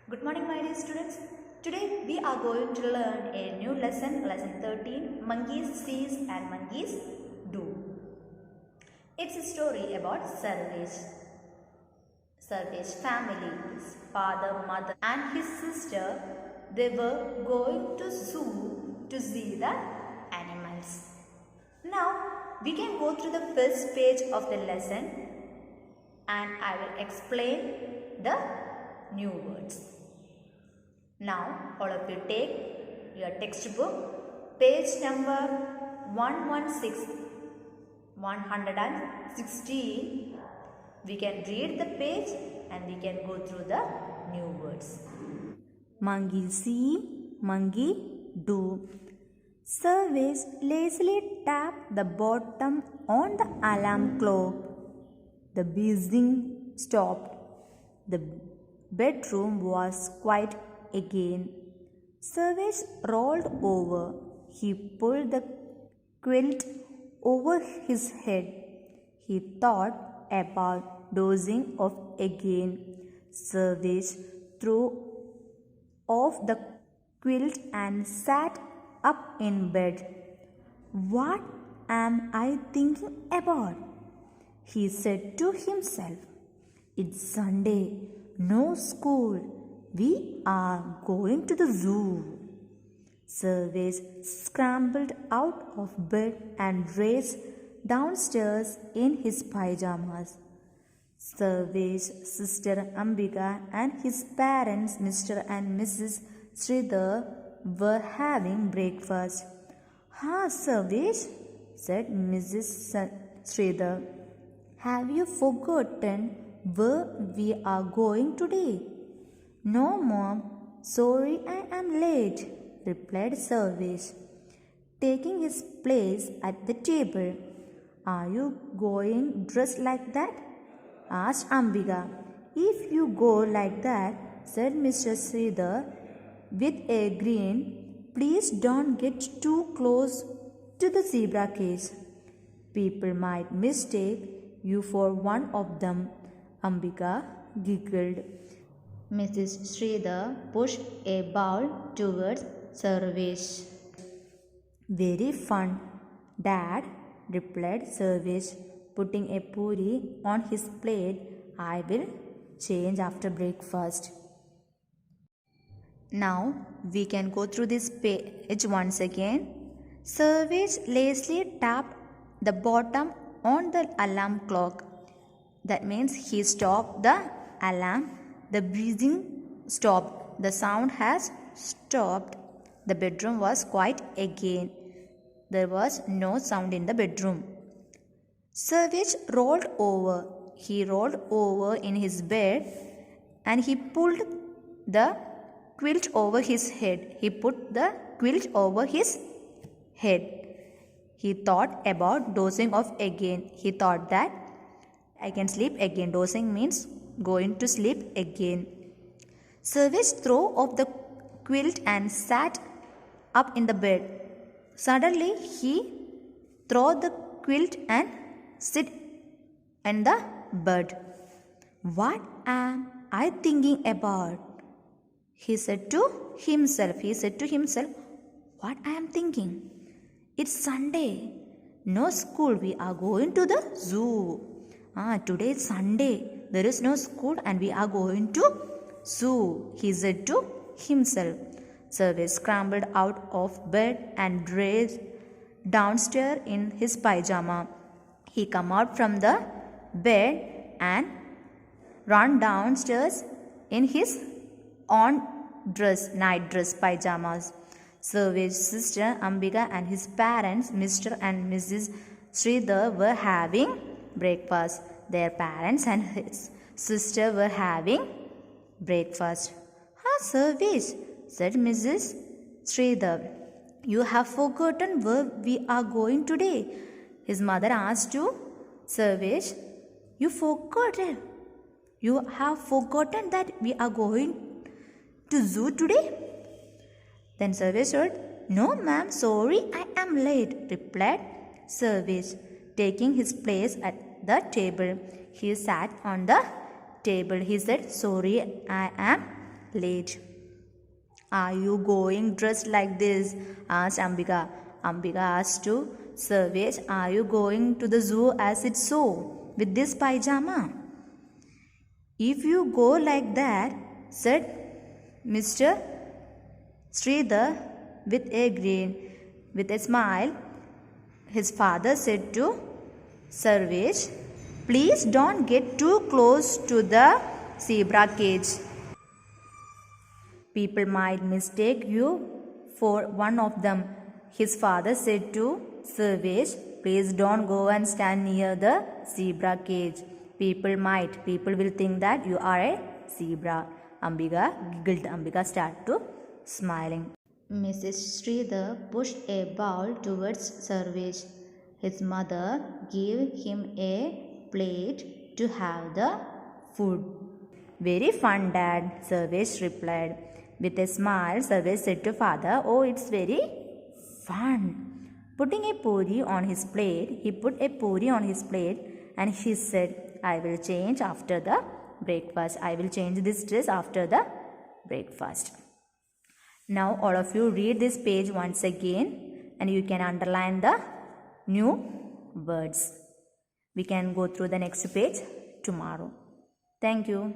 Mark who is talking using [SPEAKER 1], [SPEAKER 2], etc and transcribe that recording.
[SPEAKER 1] Good morning, my dear students. Today we are going to learn a new lesson, lesson 13, Monkeys Sees and Monkeys Do. It's a story about Sarvesh. Sarvesh family, his father, mother and his sister, they were going to zoo to see the animals. Now we can go through the first page of the lesson and I will explain the new words. Now all of you take your textbook, page number 116. We can read the page and we can go through the new words.
[SPEAKER 2] Monkey see, monkey do. Sarvesh lazily tapped the bottom on the alarm clock. The buzzing stopped. The bedroom was quiet again. Sarvesh rolled over. He pulled the quilt over his head. He thought about dozing off again. Sarvesh threw off the quilt and sat up in bed. What am I thinking about? He said to himself. It's Sunday, no school. We are going to the zoo. Sarvesh scrambled out of bed and raced downstairs in his pajamas. Sarvesh's sister Ambika and his parents Mr. and Mrs. Sridhar were having breakfast. Sarvesh, said Mrs. Sridhar. Have you forgotten where we are going today? No, Mom. Sorry, I am late, replied Sarvesh, taking his place at the table. Are you going dressed like that? Asked Ambika. If you go like that, said Mr. Sridhar with a grin, please don't get too close to the zebra cage. People might mistake you for one of them. Ambika giggled.
[SPEAKER 1] Mrs. Sridhar pushed a bowl towards Sarvesh.
[SPEAKER 2] Very fun, Dad, replied Sarvesh, putting a puri on his plate. I will change after breakfast.
[SPEAKER 1] Now we can go through this page once again. Sarvesh lazily tapped the bottom on the alarm clock. That means he stopped the alarm. The breathing stopped. The sound has stopped. The bedroom was quiet again. There was no sound in the bedroom. Sarvesh rolled over. He rolled over in his bed and he pulled the quilt over his head. He put the quilt over his head. He thought about dozing off again. He thought that I can sleep again. Dozing means going to sleep again. Sarvesh threw off the quilt and sat up in the bed. Suddenly he threw the quilt and sit in the bed. What am I thinking about? He said to himself. What I am thinking? It's Sunday. No school. We are going to the zoo. Today is Sunday. There is no school and we are going to zoo. He said to himself. Sarvesh scrambled out of bed and raced downstairs in his pajama. He came out from the bed and ran downstairs in his night dress pajamas. Sarvesh's sister Ambika and his parents Mr. and Mrs. Sridhar were having breakfast. Their parents and his sister were having breakfast. Sarvesh, said Mrs. Sridhar. You have forgotten where we are going today. His mother asked to Sarvesh. You forgot it. You have forgotten that we are going to zoo today? Then Sarvesh said, No, ma'am, sorry, I am late, replied Sarvesh, taking his place at the table. He sat on the table. He said, sorry, I am late. Are you going dressed like this? Asked Ambika. Ambika asked to Sarvesh, are you going to the zoo as it's so with this pajama? If you go like that, said Mr. Sridhar with a grin, with a smile, his father said to Sarvesh, please don't get too close to the zebra cage. People might mistake you for one of them. His father said to Sarvesh, please don't go and stand near the zebra cage. People will think that you are a zebra. Ambika giggled. Ambika started to smiling. Mrs. Sridhar pushed a bowl towards Sarvesh. His mother gave him a plate to have the food. Very fun, Dad, Sarvesh replied. With a smile, Sarvesh said to father, oh, it's very fun. Putting a puri on his plate, he put a puri on his plate and he said, I will change after the breakfast. I will change this dress after the breakfast. Now all of you read this page once again and you can underline the new words. We can go through the next page tomorrow. Thank you.